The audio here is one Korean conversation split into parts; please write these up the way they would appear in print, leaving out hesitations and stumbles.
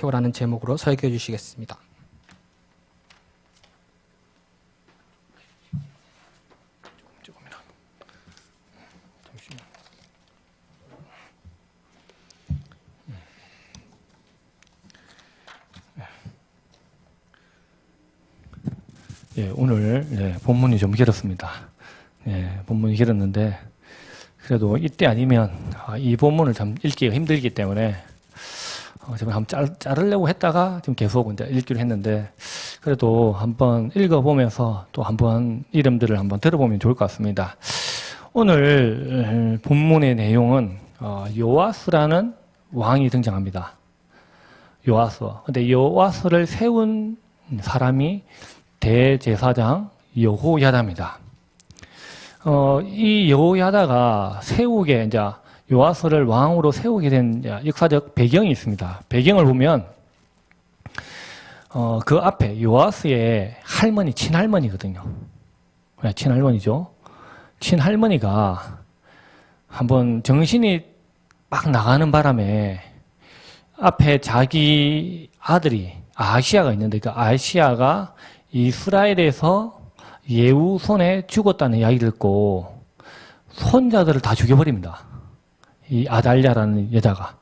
라는 제목으로 설교해 주시겠습니다. 오늘 본문이 좀 길었습니다. 본문이 길었는데 그래도 이때 아니면 이 본문을 참 읽기가 힘들기 때문에 제가 한번 자르려고 했다가 지금 계속 이제 읽기로 했는데 그래도 한번 읽어보면서 또 한번 이름들을 한번 들어보면 좋을 것 같습니다. 오늘 본문의 내용은 요아스라는 왕이 등장합니다. 요아스. 근데 요아스를 세운 사람이 대제사장 여호야다입니다. 이 여호야다가 세우게 이제 요아스를 왕으로 세우게 된 역사적 배경이 있습니다. 배경을 보면 그 앞에 요아스의 할머니, 친할머니거든요. 친할머니죠. 친할머니가 한번 정신이 막 나가는 바람에 앞에 자기 아들이 아하시아가 있는데 그 아하시아가 이스라엘에서 예후 손에 죽었다는 이야기 듣고 손자들을 다 죽여버립니다. 이 아달랴라는 여자가.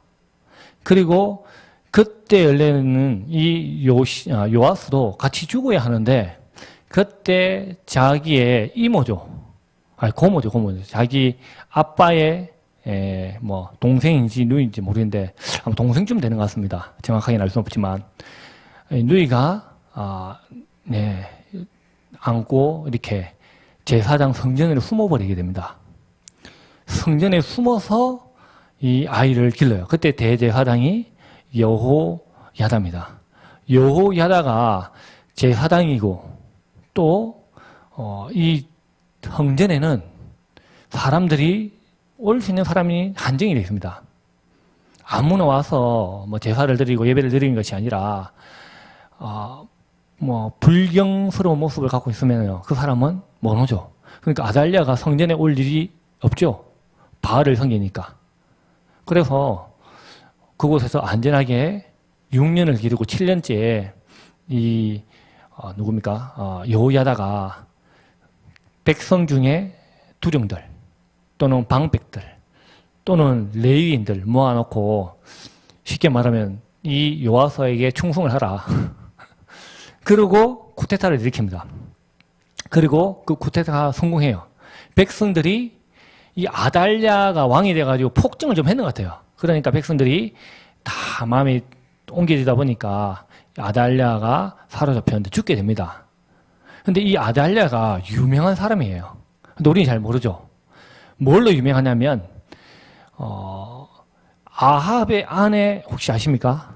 그리고 그때 원래는 이 요아스도 같이 죽어야 하는데 그때 자기의 이모죠. 고모죠. 자기 아빠의 동생인지 누이인지 모르겠는데 아마 동생쯤 되는 것 같습니다. 정확하게는 알 수는 없지만 누이가 안고 이렇게 제사장 성전에 숨어버리게 됩니다. 성전에 숨어서 이 아이를 길러요. 그때 대제사장이 여호야다입니다. 여호야다가 제사장이고 또 이 성전에는 사람들이 올 수 있는 사람이 한정이 되어 있습니다. 아무나 와서 제사를 드리고 예배를 드리는 것이 아니라 불경스러운 모습을 갖고 있으면요, 그 사람은 못 오죠. 그러니까 아달랴가 성전에 올 일이 없죠. 바알을 섬기니까. 그래서 그곳에서 안전하게 6년을 기르고 7년째 이 여호야다가 백성 중에 두령들 또는 방백들 또는 레위인들 모아놓고 쉽게 말하면 이 요아스에게 충성을 하라. 그리고 쿠데타를 일으킵니다. 그리고 그 쿠데타가 성공해요. 백성들이 이 아달랴가 왕이 돼가지고 폭정을 좀 했는 것 같아요. 그러니까 백성들이 다 마음이 옮겨지다 보니까 아달랴가 사로잡혔는데 죽게 됩니다. 근데 이 아달랴가 유명한 사람이에요. 근데 우리는 잘 모르죠. 뭘로 유명하냐면 아합의 아내 혹시 아십니까?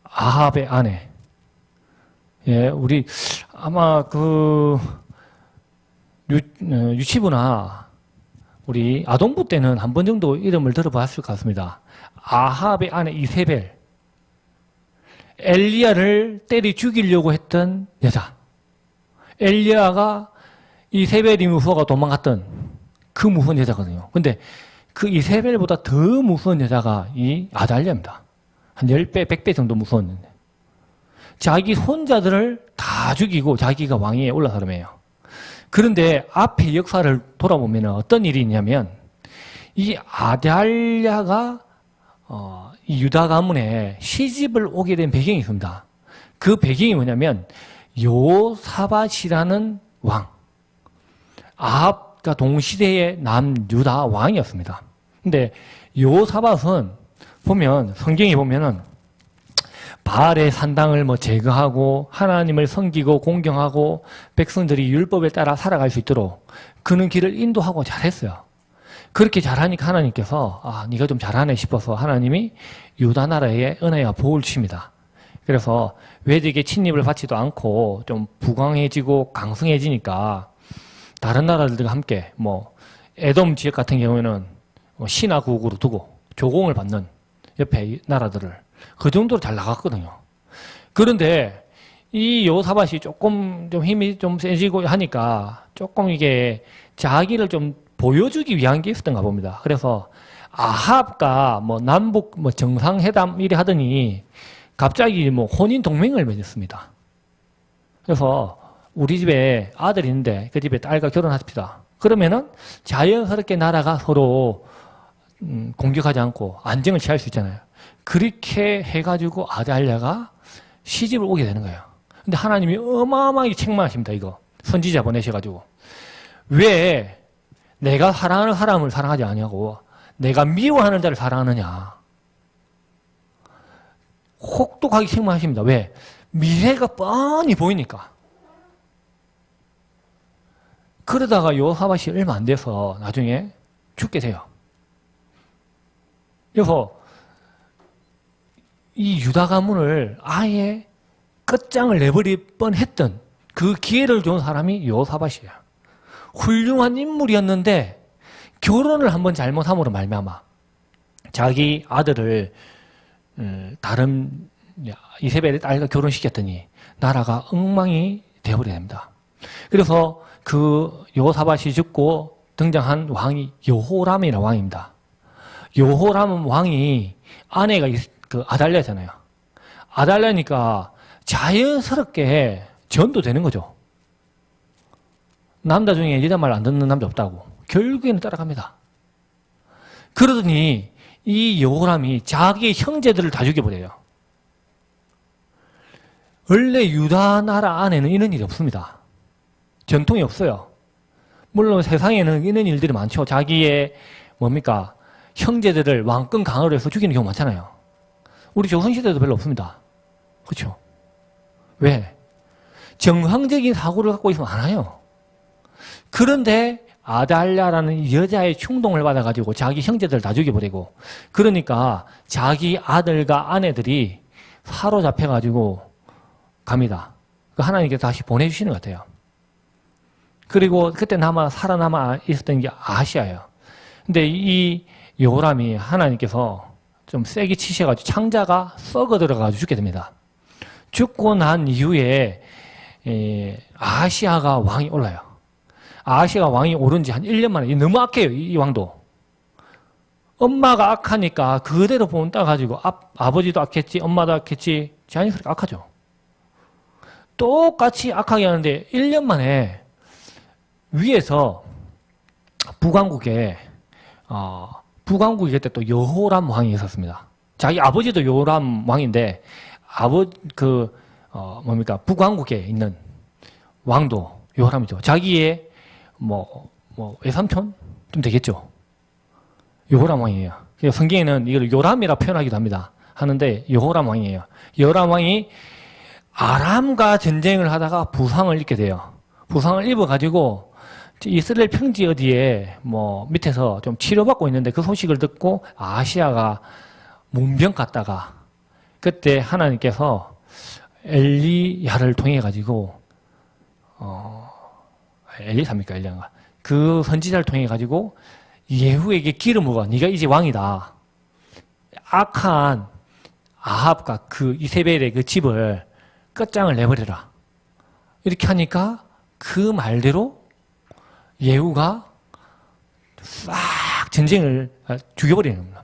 아합의 아내. 우리 아마 유치부나 우리 아동부 때는 한 번 정도 이름을 들어봤을 것 같습니다. 아합의 아내 이세벨. 엘리야를 때리 죽이려고 했던 여자. 엘리야가 이세벨이 무서워가 도망갔던 그 무서운 여자거든요. 근데 그 이세벨보다 더 무서운 여자가 이 아달랴입니다. 한 10배, 100배 정도 무서웠는데. 자기 손자들을 다 죽이고 자기가 왕위에 올라선 사람이에요. 그런데 앞의 역사를 돌아보면 어떤 일이 있냐면 이 아달랴가 이 유다 가문에 시집을 오게 된 배경이 있습니다. 그 배경이 뭐냐면 요사밧이라는 왕, 아합과 동시대의 남유다 왕이었습니다. 근데 요사밧은 보면 성경에 보면은 바알의 산당을 제거하고 하나님을 섬기고 공경하고 백성들이 율법에 따라 살아갈 수 있도록 그는 길을 인도하고 잘했어요. 그렇게 잘하니까 하나님께서 네가 좀 잘하네 싶어서 하나님이 유다 나라에 은혜와 복을 주십니다. 그래서 외적에 침입을 받지도 않고 좀 부강해지고 강성해지니까 다른 나라들과 함께 에돔 지역 같은 경우에는 신하 국으로 두고 조공을 받는 옆에 나라들을 그 정도로 잘 나갔거든요. 그런데 이 여호사밧이 조금 좀 힘이 좀 세지고 하니까 조금 이게 자기를 좀 보여주기 위한 게 있었던가 봅니다. 그래서 아합과 뭐 남북 뭐 정상회담 이래 하더니 갑자기 뭐 혼인 동맹을 맺었습니다. 그래서 우리 집에 아들이 있는데 그 집에 딸과 결혼합시다. 그러면은 자연스럽게 나라가 서로 공격하지 않고 안정을 취할 수 있잖아요. 그렇게 해가지고 아달랴가 시집을 오게 되는 거예요. 근데 하나님이 어마어마하게 책망하십니다. 이거 선지자 보내셔가지고 왜 내가 사랑하는 사람을 사랑하지 않냐고 내가 미워하는 자를 사랑하느냐. 혹독하게 책망하십니다. 왜? 미래가 뻔히 보이니까. 그러다가 여호사밧이 얼마 안 돼서 나중에 죽게 돼요. 그래서 이 유다 가문을 아예 끝장을 내버릴 뻔했던 그 기회를 준 사람이 여호사밧이에요. 훌륭한 인물이었는데 결혼을 한번 잘못함으로 말미암아 자기 아들을 다른 이세벨의 딸과 결혼시켰더니 나라가 엉망이 되어버려야 됩니다. 그래서 그 여호사밧이 죽고 등장한 왕이 여호람이라는 왕입니다. 여호람 왕이 아내가 그 아달랴잖아요. 아달랴니까 자연스럽게 전도되는 거죠. 남자 중에 여자 말 안 듣는 남자 없다고. 결국에는 따라갑니다. 그러더니 이 여호람이 자기 형제들을 다 죽여버려요. 원래 유다 나라 안에는 이런 일이 없습니다. 전통이 없어요. 물론 세상에는 이런 일들이 많죠. 자기의 뭡니까 형제들을 왕권 강화로 해서 죽이는 경우 많잖아요. 우리 조선시대도 별로 없습니다. 그렇죠? 왜? 정상적인 사고를 갖고 있으면 안 와요. 그런데 아달랴라는 여자의 충동을 받아가지고 자기 형제들을 다 죽여버리고 그러니까 자기 아들과 아내들이 사로잡혀가지고 갑니다. 하나님께서 다시 보내주시는 것 같아요. 그리고 그때 살아남아 있었던 게 아시아예요. 근데 이 여호람이 하나님께서 좀 세게 치셔가지고 창자가 썩어 들어가지고 죽게 됩니다. 죽고 난 이후에 아시아가 왕이 올라요. 아시아가 왕이 오른 지 한 1년 만에 너무 악해요. 이 왕도. 엄마가 악하니까 그대로 본 따가지고 아버지도 악했지 엄마도 악했지 자연스럽게 악하죠. 똑같이 악하게 하는데 1년 만에 위에서 북왕국에 그때 또 여호람 왕이 있었습니다. 자기 아버지도 여호람 왕인데 북왕국에 있는 왕도 여호람이죠. 자기의 외삼촌 좀 되겠죠. 여호람 왕이에요. 그래서 성경에는 이걸 요람이라 표현하기도 합니다. 하는데 여호람 왕이에요. 여호람 왕이 아람과 전쟁을 하다가 부상을 입게 돼요. 부상을 입어가지고 이스라엘 평지 어디에 밑에서 좀 치료받고 있는데 그 소식을 듣고 아시아가 문병 갔다가 그때 하나님께서 엘리야를 통해 가지고 엘리사입니까 엘리야가 그 선지자를 통해 가지고 예후에게 기름 부어 네가 이제 왕이다. 악한 아합과 그 이세벨의 그 집을 끝장을 내버려라. 이렇게 하니까 그 말대로 예후가 싹 전쟁을 죽여버리는 겁니다.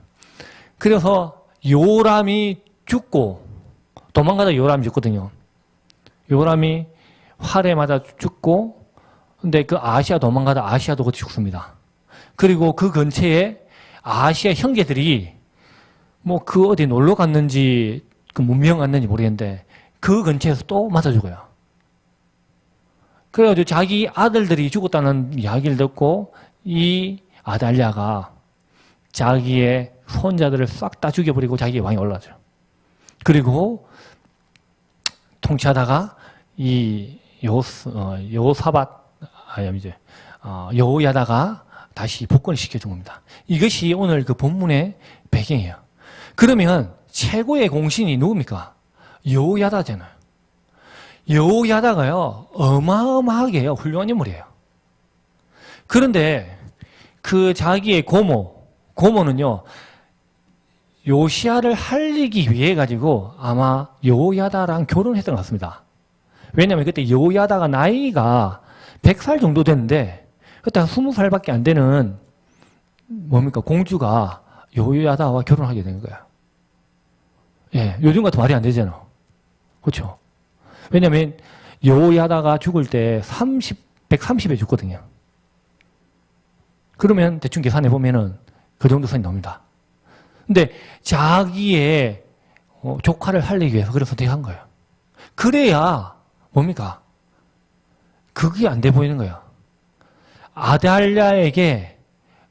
그래서 요람이 죽고 도망가다 요람이 죽거든요. 요람이 활에 맞아 죽고 근데 그 아시아 도망가다 아시아도 같이 죽습니다. 그리고 그 근처에 아시아 형제들이 그 어디 놀러 갔는지 그 문명 갔는지 모르겠는데 그 근처에서 또 맞아 죽어요. 그래가지고 자기 아들들이 죽었다는 이야기를 듣고 이 아달랴가 자기의 손자들을 싹 다 죽여버리고 자기의 왕이 올라가죠. 그리고 통치하다가 이 여호야다가 다시 복권을 시켜준 겁니다. 이것이 오늘 그 본문의 배경이에요. 그러면 최고의 공신이 누굽니까? 여호야다잖아요. 여호야다가요 어마어마하게요 훌륭한 인물이에요. 그런데 그 자기의 고모는요 요시야를 살리기 위해 가지고 아마 여호야다랑 결혼했던 것 같습니다. 왜냐하면 그때 여호야다가 나이가 100살 정도 됐는데 그때 한 20살밖에 안 되는 공주가 여호야다와 결혼하게 된 거야. 예, 요즘 같은 말이 안 되잖아. 그렇죠? 왜냐면 여호야다가 죽을 때 130에 죽거든요. 그러면 대충 계산해 보면은 그 정도 선이 나옵니다. 근데 자기의 조카를 살리기 위해서 그런 선택한 거예요. 그래야 뭡니까? 그게 안 돼 보이는 거예요. 아달랴에게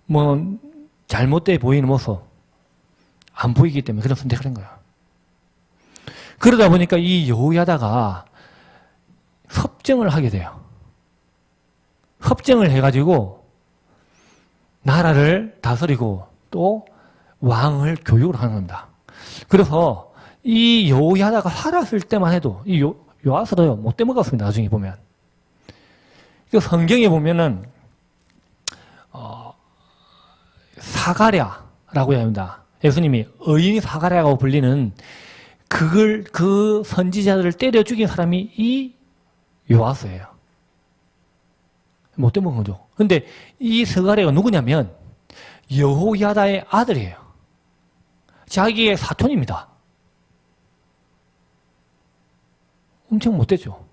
뭐 잘못돼 보이는 모습 안 보이기 때문에 그런 선택을 한 거예요. 그러다 보니까 이 여호야다가 섭정을 하게 돼요. 섭정을 해가지고 나라를 다스리고 또 왕을 교육을 하는 겁니다. 그래서 이 여호야다가 살았을 때만 해도 이 요아스도요 못 떼먹었습니다. 나중에 보면. 성경에 보면은 사가랴라고 합니다. 예수님이 의인 사가랴라고 불리는 그 선지자들을 때려 죽인 사람이 이 요아스예요. 못 떼먹은 거죠. 근데 이 사가랴가 누구냐면 여호야다의 아들이에요. 자기의 사촌입니다. 엄청 못됐죠.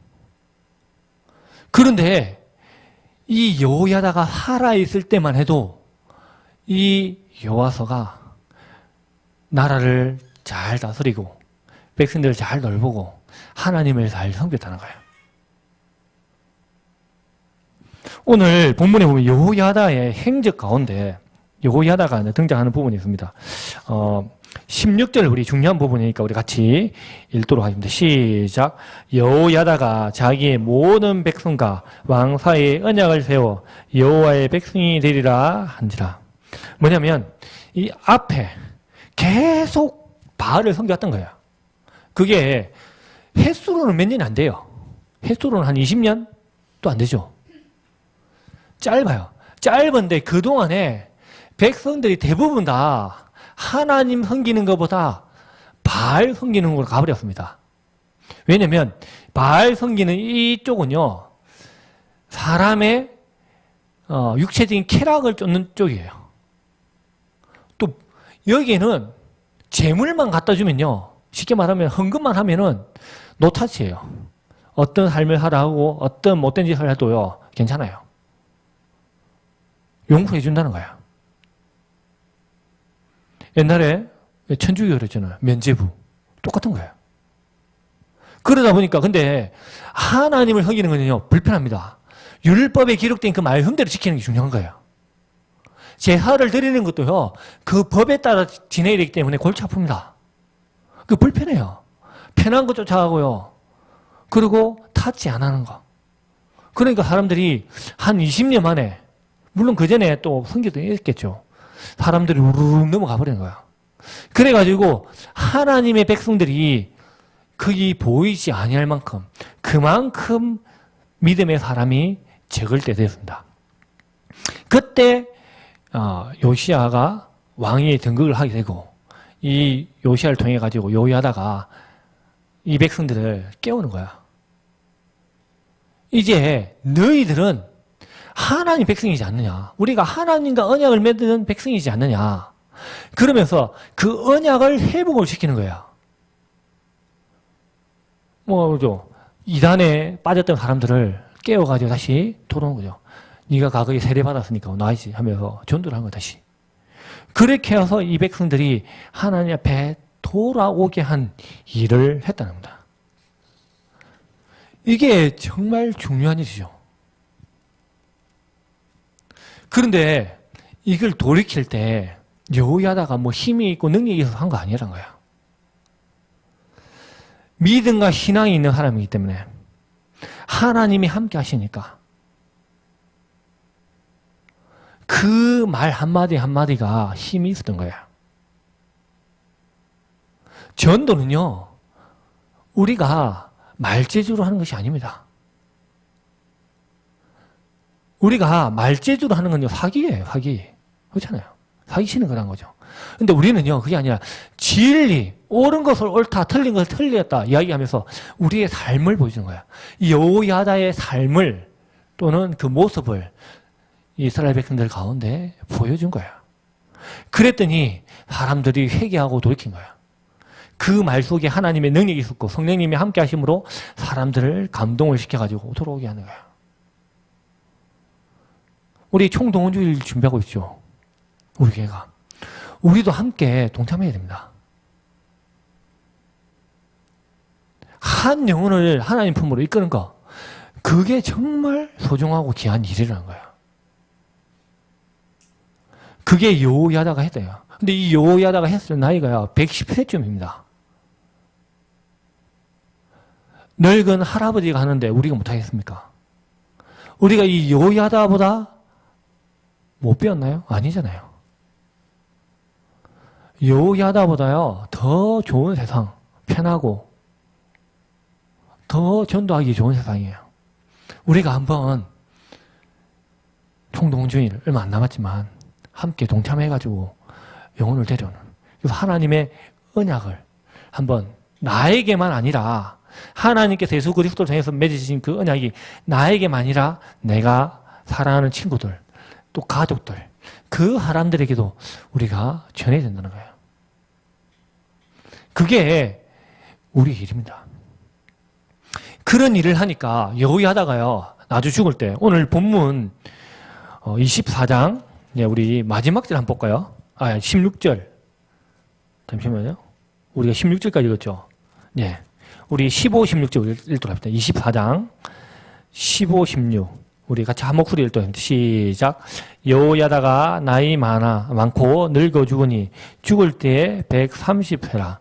그런데 이 여호야다가 살아있을 때만 해도 이 요아스가 나라를 잘 다스리고 백성들을 잘 돌보고 하나님을 잘 섬겼다는 거예요. 오늘 본문에 보면 여호야다의 행적 가운데 여호야다가 등장하는 부분이 있습니다. 16절 우리 중요한 부분이니까 우리 같이 읽도록 하겠습니다. 시작. 여호야다가 자기의 모든 백성과 왕 사이에 언약을 세워 여호와의 백성이 되리라 한지라. 뭐냐면 이 앞에 계속 바알을 섬겼던 거예요. 그게 횟수로는 몇 년이 안 돼요. 횟수로는 한 20년도 안 되죠. 짧아요. 짧은데 그동안에 백성들이 대부분 다 하나님 섬기는 것보다 바알 섬기는 걸로 가버렸습니다. 왜냐면 바알 섬기는 이쪽은요 사람의 육체적인 쾌락을 쫓는 쪽이에요. 또 여기에는 재물만 갖다 주면요 쉽게 말하면 헌금만 하면은 노타치예요. 어떤 삶을 하라고 어떤 못된 짓을 해도요 괜찮아요. 용서해 준다는 거야. 옛날에 천주교 그랬잖아요. 면죄부. 똑같은 거예요. 그러다 보니까 근데 하나님을 섬기는 거는요 불편합니다. 율법에 기록된 그 말씀대로 지키는 게 중요한 거예요. 제사를 드리는 것도요 그 법에 따라 지내야 되기 때문에 골치 아픕니다. 그 불편해요. 편한 거 쫓아가고요. 그리고 타치 안 하는 거. 그러니까 사람들이 한 20년 만에 물론 그 전에 또 성경도 읽겠죠. 사람들이 우르르 넘어가 버리는 거야. 그래가지고 하나님의 백성들이 거기 보이지 아니할 만큼 그만큼 믿음의 사람이 적을 때 됐습니다. 그때 요시야가 왕위에 등극을 하게 되고 이 요시야를 통해 가지고 여호야다가 이 백성들을 깨우는 거야. 이제 너희들은 하나님 백성이지 않느냐. 우리가 하나님과 언약을 맺는 백성이지 않느냐. 그러면서 그 언약을 회복을 시키는 거야. 그죠. 이단에 빠졌던 사람들을 깨워가지고 다시 돌아오는 거죠. 네가 과거에 세례받았으니까 나이지 하면서 전도를 한 거야, 다시. 그렇게 해서 이 백성들이 하나님 앞에 돌아오게 한 일을 했다는 겁니다. 이게 정말 중요한 일이죠. 그런데 이걸 돌이킬 때 여호야다가 뭐 힘이 있고 능력이 있어서 한 거 아니란 거야. 믿음과 신앙이 있는 사람이기 때문에 하나님이 함께 하시니까 그 말 한마디 한마디가 힘이 있었던 거야. 전도는요 우리가 말재주로 하는 것이 아닙니다. 우리가 말재주로 하는 건요 사기예요, 사기. 그렇잖아요. 사기치는 거란 거죠. 근데 우리는요 그게 아니라 진리, 옳은 것을 옳다, 틀린 것을 틀렸다 이야기하면서 우리의 삶을 보여주는 거야. 여호야다의 삶을 또는 그 모습을 이스라엘 백성들 가운데 보여준 거야. 그랬더니 사람들이 회개하고 돌이킨 거야. 그 말 속에 하나님의 능력이 있었고 성령님이 함께 하심으로 사람들을 감동을 시켜가지고 돌아오게 하는 거야. 우리 총동원주일 준비하고 있죠. 우리 교회가. 우리도 함께 동참해야 됩니다. 한 영혼을 하나님 품으로 이끄는 거, 그게 정말 소중하고 귀한 일이라는 거야. 그게 여호야다가 했대요. 근데 이 여호야다가 했을 나이가 110세쯤입니다. 늙은 할아버지가 하는데 우리가 못하겠습니까? 우리가 이 여호야다보다 못 배웠나요? 아니잖아요. 여호야다보다요 더 좋은 세상, 편하고 더 전도하기 좋은 세상이에요. 우리가 한번 총동주일 얼마 안 남았지만 함께 동참해가지고 영혼을 데려오는, 그래서 하나님의 언약을 한번 나에게만 아니라 하나님께서 예수 그리스도를 통해서 맺으신 그 언약이 나에게만 아니라 내가 사랑하는 친구들, 또 가족들, 그 사람들에게도 우리가 전해야 된다는 거예요. 그게 우리 일입니다. 그런 일을 하니까 여호야다가요 나중에 죽을 때, 오늘 본문 24장 우리 마지막 절 한번 볼까요? 16절. 잠시만요. 우리가 16절까지 읽었죠? 예. 우리 15, 16절 읽도록 합시다. 24장 15, 16. 우리 같이 한 목소리 읽도록 합니다. 시작. 여호야다가 나이 많고 늙어 죽으니 죽을 때에 130세라.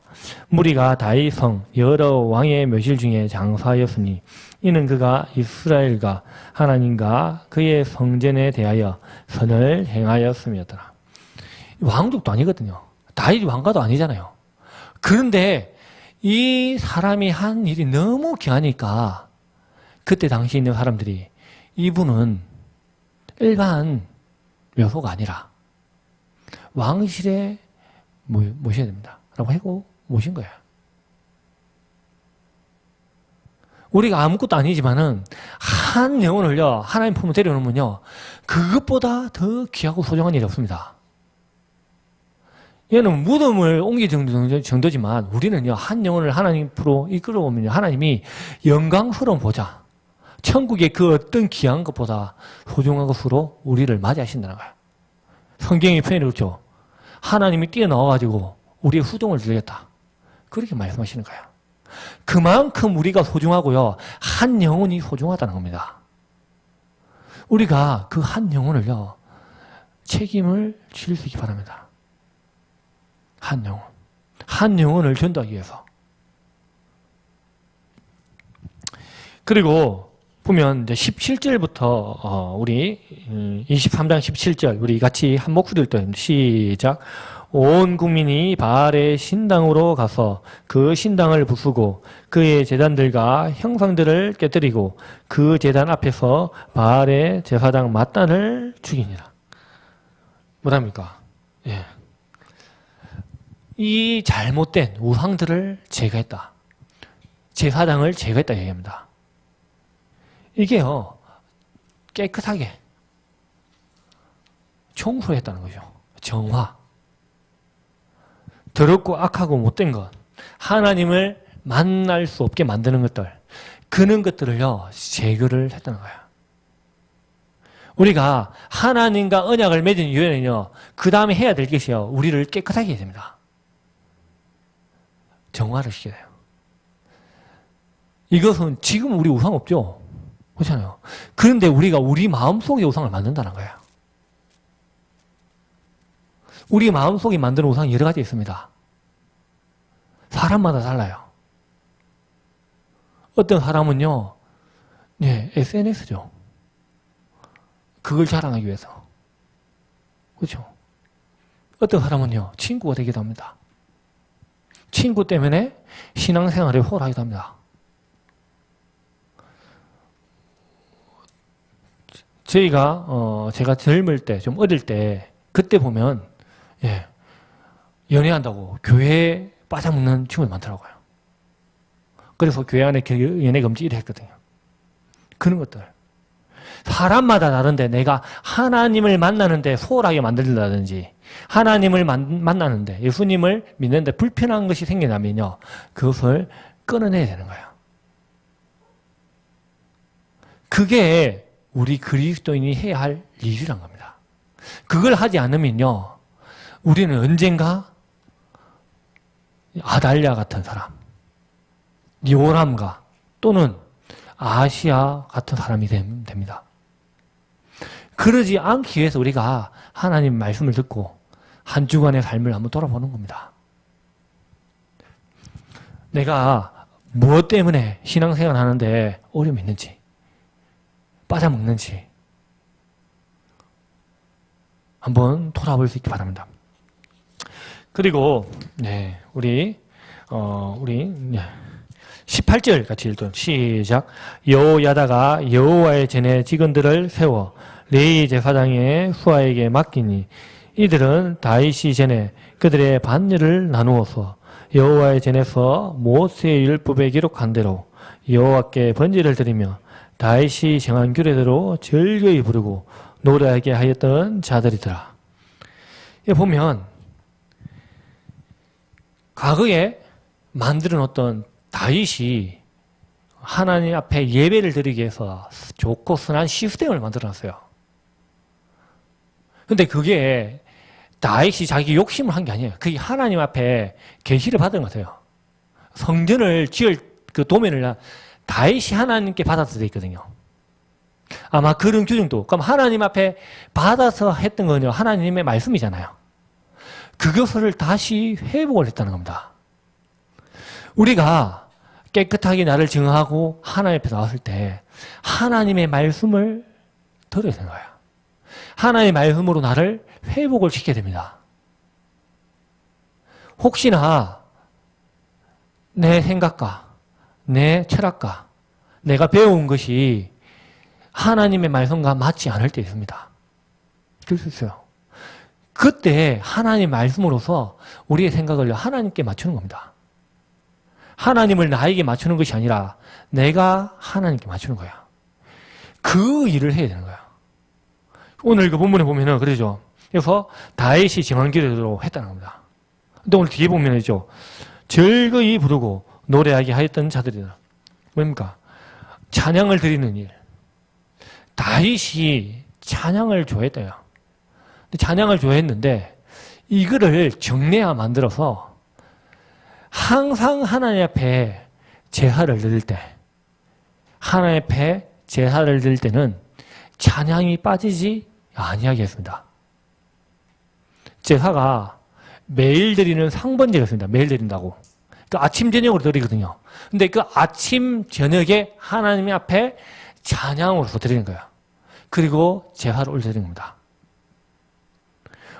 무리가 다윗성 여러 왕의 묘실 중에 장사하였으니 이는 그가 이스라엘과 하나님과 그의 성전에 대하여 선을 행하였음이었더라. 왕족도 아니거든요. 다윗이 왕가도 아니잖아요. 그런데 이 사람이 한 일이 너무 귀하니까 그때 당시 있는 사람들이 이분은 일반 묘소가 아니라 왕실에 모셔야 됩니다 라고 하고 모신 거예요. 우리가 아무것도 아니지만은 한 영혼을요 하나님 품으로 데려오면요 그것보다 더 귀하고 소중한 일이 없습니다. 얘는 무덤을 옮길 정도지만 우리는요 한 영혼을 하나님 앞으로 이끌어오면요 하나님이 영광스러운 보좌, 천국의 그 어떤 귀한 것보다 소중한 것으로 우리를 맞이하신다는 거예요. 성경이 표현이 그렇죠. 하나님이 뛰어나와가지고 우리의 후종을 들렸다, 그렇게 말씀하시는 거예요. 그만큼 우리가 소중하고요 한 영혼이 소중하다는 겁니다. 우리가 그 한 영혼을요 책임을 질 수 있기 바랍니다. 한 영혼을 전도하기 위해서. 그리고 보면 이제 17절부터 우리 23장 17절 우리 같이 한 목소리 읽도록 시작. 온 국민이 바알의 신당으로 가서 그 신당을 부수고 그의 제단들과 형상들을 깨뜨리고 그 제단 앞에서 바알의 제사장 맏단을 죽이니라. 뭐랍니까? 예. 이 잘못된 우상들을 제거했다. 제사장을 제거했다 얘기합니다. 이게요 깨끗하게 청소했다는 거죠. 정화. 더럽고 악하고 못된 것, 하나님을 만날 수 없게 만드는 것들, 그런 것들을요 제거를 했다는 거예요. 우리가 하나님과 언약을 맺은 이후에는요 그 다음에 해야 될 것이요 우리를 깨끗하게 해야 됩니다. 정화를 시켜야 돼요. 이것은 지금 우리 우상 없죠? 그렇잖아요. 그런데 우리가 우리 마음속에 우상을 만든다는 거예요. 우리 마음속에 만드는 우상이 여러 가지 있습니다. 사람마다 달라요. 어떤 사람은요, SNS죠. 그걸 자랑하기 위해서. 그렇죠? 어떤 사람은요, 친구가 되기도 합니다. 친구 때문에 신앙생활에 호락하기도 합니다. 제가 젊을 때, 좀 어릴 때, 그때 보면, 연애한다고 교회에 빠져먹는 친구들 많더라고요. 그래서 교회 안에 연애 금지 이래 했거든요. 그런 것들. 사람마다 다른데 내가 하나님을 만나는데 소홀하게 만들다든지 하나님을 만나는데, 예수님을 믿는데 불편한 것이 생겨나면요, 그것을 끊어내야 되는 거예요. 그게 우리 그리스도인이 해야 할 일이란 겁니다. 그걸 하지 않으면요, 우리는 언젠가 아달랴 같은 사람, 요람과 또는 아시아 같은 사람이 됩니다. 그러지 않기 위해서 우리가 하나님 말씀을 듣고 한 주간의 삶을 한번 돌아보는 겁니다. 내가 무엇 때문에 신앙생활 하는데 어려움이 있는지, 빠져먹는지 한번 돌아볼 수 있기 바랍니다. 그리고 우리 18절 같이 읽던 시작. 여호야다가 여호와의 전에 직원들을 세워 레위 제사장의 수아에게 맡기니 이들은 다윗이 전에 그들의 반일을 나누어서 여호와의 전에서 모세의 율법에 기록한 대로 여호와께 번제를 드리며 다윗이 정한 규례대로 즐거이 부르고 노래하게 하였던 자들이더라. 여기 보면 과거에 만들어 놓던 다윗이 하나님 앞에 예배를 드리기 위해서 좋고 선한 시스템을 만들어 놨어요. 근데 그게 다윗이 자기 욕심을 한 게 아니에요. 그게 하나님 앞에 계시를 받은 것 같아요. 성전을 지을 그 도면을 다윗이 하나님께 받아서 돼 있거든요. 아마 그런 규정도, 그럼 하나님 앞에 받아서 했던 건요, 하나님의 말씀이잖아요. 그것을 다시 회복을 했다는 겁니다. 우리가 깨끗하게 나를 증하고 하나님 앞에 나왔을 때 하나님의 말씀을 들어야 되는 거예요. 하나님의 말씀으로 나를 회복을 시켜야 됩니다. 혹시나 내 생각과 내 철학과 내가 배운 것이 하나님의 말씀과 맞지 않을 때 있습니다. 그럴 수 있어요. 그때 하나님의 말씀으로서 우리의 생각을 하나님께 맞추는 겁니다. 하나님을 나에게 맞추는 것이 아니라 내가 하나님께 맞추는 거야. 그 일을 해야 되는 거야. 오늘 그 본문에 보면은 그러죠. 그래서 다윗이 정한 규례대로 했다는 겁니다. 근데 오늘 뒤에 보면은죠, 즐거이 부르고 노래하게 하였던 자들이다. 뭡니까? 찬양을 드리는 일. 다윗이 찬양을 좋아했대요. 찬양을 좋아했는데 이거를 정례화 만들어서 항상 하나님 앞에 제사를 드릴 때, 하나님 앞에 제사를 드릴 때는 찬양이 빠지지 아니하게 했습니다. 제사가 매일 드리는 상번제가 있습니다. 매일 드린다고. 그 아침 저녁으로 드리거든요. 근데 그 아침 저녁에 하나님 앞에 찬양으로서 드리는 거예요. 그리고 제사를 올려드리는 겁니다.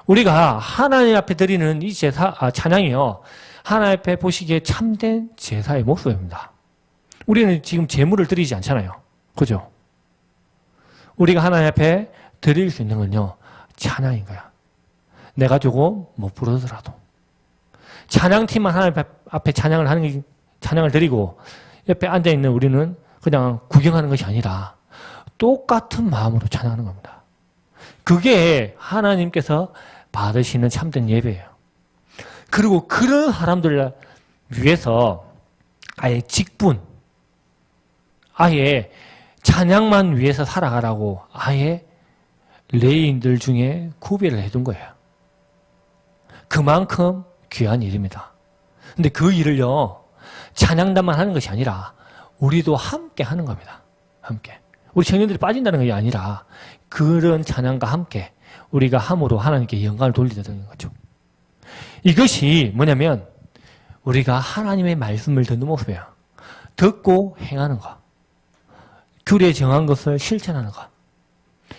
우리가 하나님 앞에 드리는 이 찬양이요, 하나님 앞에 보시기에 참된 제사의 모습입니다. 우리는 지금 제물을 드리지 않잖아요. 그죠? 우리가 하나님 앞에 드릴 수 있는 건요, 찬양인 거야. 내가 조금 못 부르더라도. 찬양팀만 하나님 앞에 찬양을 드리고 옆에 앉아있는 우리는 그냥 구경하는 것이 아니라 똑같은 마음으로 찬양하는 겁니다. 그게 하나님께서 받으시는 참된 예배예요. 그리고 그런 사람들을 위해서 아예 직분, 아예 찬양만 위해서 살아가라고 아예 레위인들 중에 구별을 해둔 거예요. 그만큼 귀한 일입니다. 근데 그 일을요, 찬양단만 하는 것이 아니라 우리도 함께 하는 겁니다. 함께. 우리 청년들이 빠진다는 것이 아니라 그런 찬양과 함께 우리가 함으로 하나님께 영광을 돌리는 거죠. 이것이 뭐냐면 우리가 하나님의 말씀을 듣는 모습이에요. 듣고 행하는 것. 규례에 정한 것을 실천하는 것.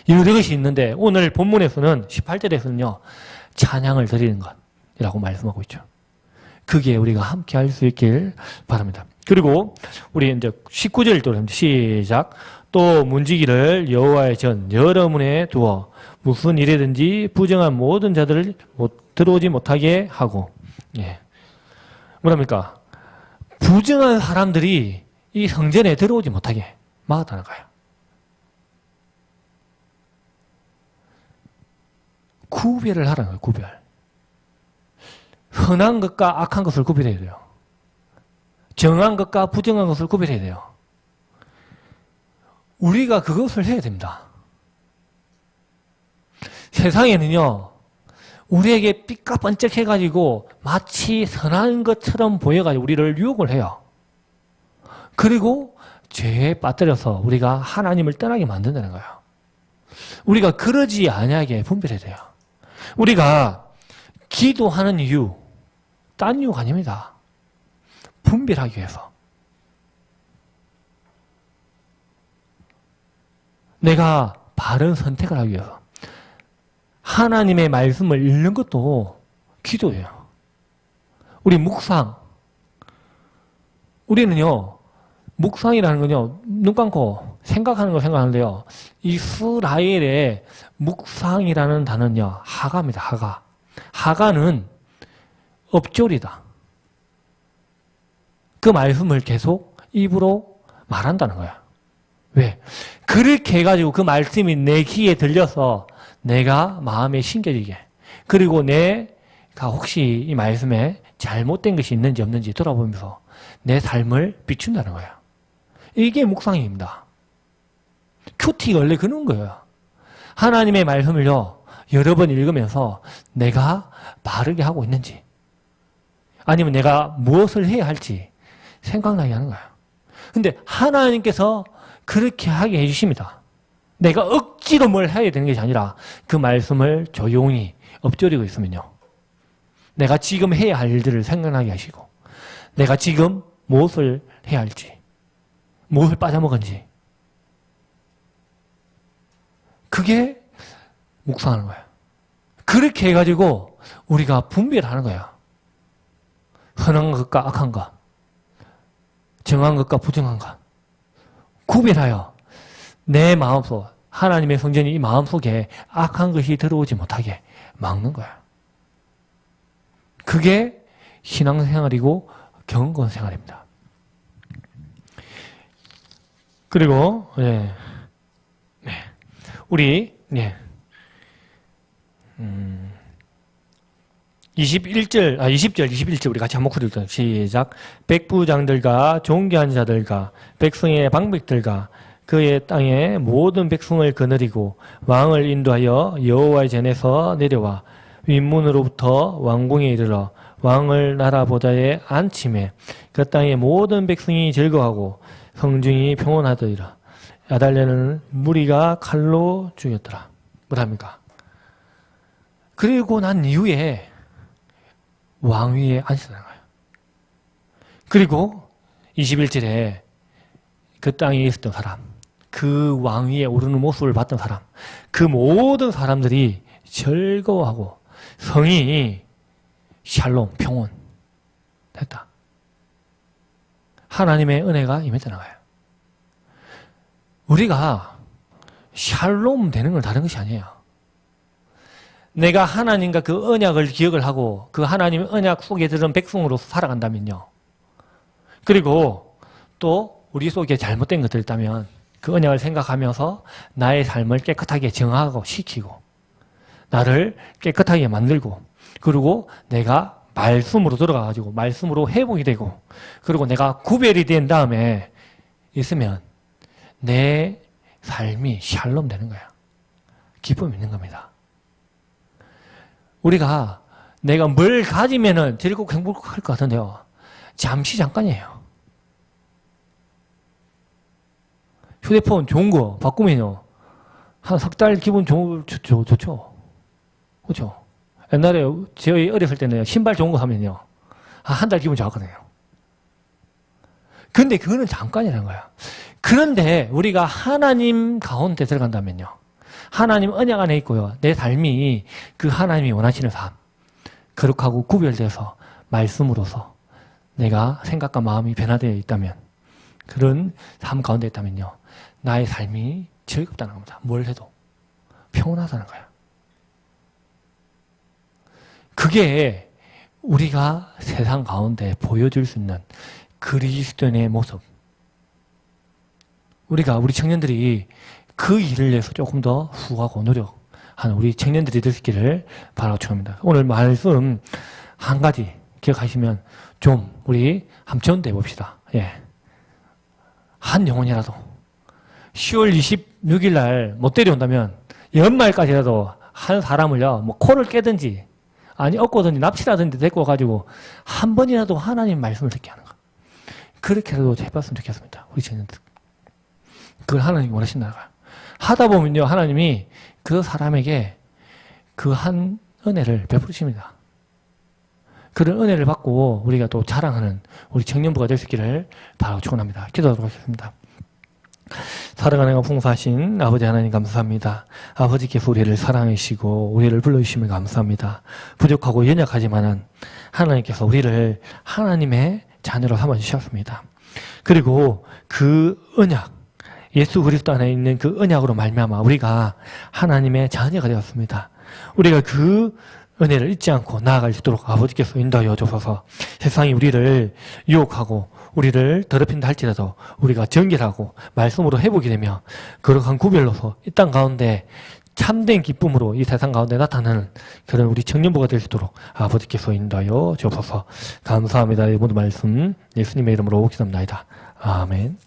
여러 것이 있는데 오늘 본문에서는 18절에서는요. 찬양을 드리는 것이라고 말씀하고 있죠. 그게 우리가 함께 할 수 있길 바랍니다. 그리고 우리 이제 19절 또 시작. 또 문지기를 여호와의 전 여러 문에 두어 무슨 일이든지 부정한 모든 자들을 들어오지 못하게 하고, 예. 뭐랍니까? 부정한 사람들이 이 성전에 들어오지 못하게 막았다는 거예요. 구별을 하라는 거예요, 구별. 선한 것과 악한 것을 구별해야 돼요. 정한 것과 부정한 것을 구별해야 돼요. 우리가 그것을 해야 됩니다. 세상에는요, 우리에게 삐까번쩍해가지고 마치 선한 것처럼 보여가지고 우리를 유혹을 해요. 그리고 죄에 빠뜨려서 우리가 하나님을 떠나게 만든다는 거예요. 우리가 그러지 아니하게 분별해야 돼요. 우리가 기도하는 이유, 딴 이유가 아닙니다. 분별하기 위해서. 내가 바른 선택을 하기 위해서. 하나님의 말씀을 읽는 것도 기도예요. 우리 묵상. 우리는요, 묵상이라는 건요, 눈 감고 생각하는 걸 생각하는데요, 이스라엘의 묵상이라는 단어는요, 하가입니다, 하가. 하가는 엎조리다. 그 말씀을 계속 입으로 말한다는 거야. 왜? 그렇게 해가지고 그 말씀이 내 귀에 들려서 내가 마음에 심겨지게, 그리고 내가 혹시 이 말씀에 잘못된 것이 있는지 없는지 돌아보면서 내 삶을 비춘다는 거야. 이게 묵상입니다. 큐티가 원래 그런 거예요. 하나님의 말씀을요, 여러 번 읽으면서 내가 바르게 하고 있는지, 아니면 내가 무엇을 해야 할지 생각나게 하는 거예요. 근데 하나님께서 그렇게 하게 해주십니다. 내가 억지로 뭘 해야 되는 것이 아니라 그 말씀을 조용히 엎조리고 있으면요, 내가 지금 해야 할 일들을 생각나게 하시고, 내가 지금 무엇을 해야 할지, 무엇을 빠져먹은지, 그게 묵상하는 거예요. 그렇게 해가지고 우리가 분별하는 거예요. 선한 것과 악한 것, 정한 것과 부정한 것, 구별하여 내 마음속, 하나님의 성전이 이 마음속에 악한 것이 들어오지 못하게 막는 거야. 그게 신앙생활이고 경건생활입니다. 그리고 우리 20절, 21절 우리 같이 한 목소리 읽자. 시작. 백부장들과 존귀한 자들과 백성의 방백들과 그의 땅에 모든 백성을 거느리고 왕을 인도하여 여호와의 전에서 내려와 윗문으로부터 왕궁에 이르러 왕을 나라 보좌에 앉히매 그 땅의 모든 백성이 즐거워하고 성중이 평온하더이라. 아달랴는 무리가 칼로 죽였더라. 뭐랍니까? 그리고 난 이후에 왕위에 앉히는 거예요. 그리고 21절에 그 땅에 있었던 사람, 그 왕위에 오르는 모습을 봤던 사람, 그 모든 사람들이 즐거워하고 성이 샬롬, 평온 됐다. 하나님의 은혜가 임했다는 거예요. 우리가 샬롬 되는 건 다른 것이 아니에요. 내가 하나님과 그 언약을 기억을 하고 그 하나님의 언약 속에 들은 백성으로서 살아간다면요, 그리고 또 우리 속에 잘못된 것들 있다면 그 언약을 생각하면서 나의 삶을 깨끗하게 정하고 시키고 나를 깨끗하게 만들고, 그리고 내가 말씀으로 들어가가지고 말씀으로 회복이 되고, 그리고 내가 구별이 된 다음에 있으면 내 삶이 샬롬 되는 거야. 기쁨이 있는 겁니다. 우리가 내가 뭘 가지면은 즐겁고 행복할 것 같은데요, 잠깐이에요. 휴대폰 좋은 거 바꾸면요, 한 석 달 기분 좋죠. 그렇죠? 옛날에 저희 어렸을 때는 신발 좋은 거 사면요, 한 달 기분 좋았거든요. 근데 그거는 잠깐이라는 거야. 그런데 우리가 하나님 가운데 들어간다면요, 하나님 언약 안에 있고요, 내 삶이 그 하나님이 원하시는 삶, 거룩하고 구별돼서 말씀으로서 내가 생각과 마음이 변화되어 있다면, 그런 삶 가운데 있다면요, 나의 삶이 즐겁다는 겁니다. 뭘 해도 평온하다는 거야. 그게 우리가 세상 가운데 보여줄 수 있는 그리스도인의 모습. 우리 청년들이 그 일을 위해서 조금 더 수고하고 노력하는 우리 청년들이 되시기를 바라고 축원합니다. 오늘 말씀 한 가지 기억하시면 좀 우리 한번 전도해 봅시다. 예. 한 영혼이라도 10월 26일 날 못 데려온다면 연말까지라도 한 사람을요, 뭐 코를 깨든지 아니 엎고든지 납치라든지 데리고 가지고 한 번이라도 하나님 말씀을 듣게 하는 거. 그렇게라도 해봤으면 좋겠습니다. 우리 청년들. 그걸 하나님이 원하신다는 거야. 하다 보면요, 하나님이 그 사람에게 그 한 은혜를 베푸십니다. 그런 은혜를 받고 우리가 또 자랑하는 우리 청년부가 될 수 있기를 바라고 축원합니다. 기도하도록 하겠습니다. 사랑하는 풍성하신 아버지 하나님 감사합니다. 아버지께서 우리를 사랑하시고 우리를 불러주시면 감사합니다. 부족하고 연약하지만은 하나님께서 우리를 하나님의 자녀로 삼아주셨습니다. 그리고 그 언약, 예수 그리스도 안에 있는 그 언약으로 말미암아 우리가 하나님의 자녀가 되었습니다. 우리가 그 은혜를 잊지 않고 나아갈 수 있도록 아버지께서 인도하여 주셔서 세상이 우리를 유혹하고 우리를 더럽힌다 할지라도 우리가 정결하고 말씀으로 회복이 되며 거룩한 구별로서 이 땅 가운데 참된 기쁨으로 이 세상 가운데 나타나는 그런 우리 청년부가 될 수 있도록 아버지께서 인도하여 주옵소서. 감사합니다. 이 모든 말씀 예수님의 이름으로 기도합니다. 아멘.